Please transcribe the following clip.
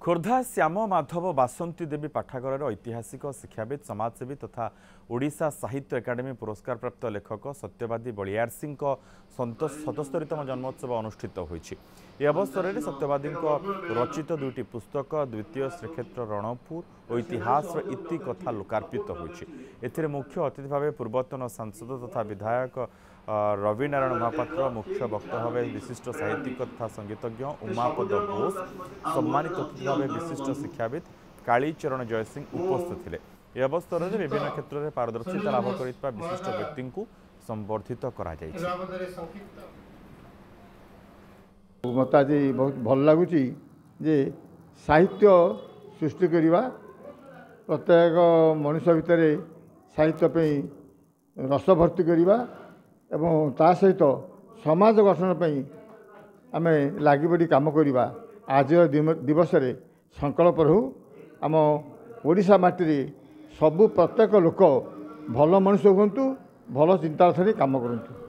खोर्धा श्याम माधव बासंती देवी पाठागार ऐतिहासिक शिक्षाविद समाजसेवी तथा ओडिशा साहित्य एकाडेमी पुरस्कार प्राप्त लेखक सत्यवादी बलियार सिंह 77तम जन्मोत्सव अनुष्ठित होइछि। ए अवसर में सत्यवादी रचित दुईटी पुस्तक द्वितीय श्रीक्षेत्र रणपुर और इतिहास इति कथा लोकार्पित होइछि। एथिरे मुख्य अतिथि भाव पूर्वतन सांसद तथा विधायक रविनारायण महापात्र, मुख्य वक्ता भाव विशिष्ट साहित्यिक तथा संगीतज्ञ उमापद बोस, सम्मानित अतिथि भाव विशिष्ट शिक्षाविद कालीचरण जयसिंह उपस्थित थे। यह अवसर में विभिन्न क्षेत्र में पारदर्शिता लाभ कर विशिष्ट व्यक्ति को संबर्धित करा जायछि। मत आज बहुत भल लगुच साहित्य सृष्टि करवा प्रत्येक मनुष्य भितर साहित्य रस भर्ती करवा एवं ता सहित समाज गठन आम लगी पड़ी कम करवा आज दिवस रे संकल्प रहू। आम ओडिशा माटी सबु प्रत्येक लोक भल मनुष्य हूँ, भल चिंताधारा कम करूँ।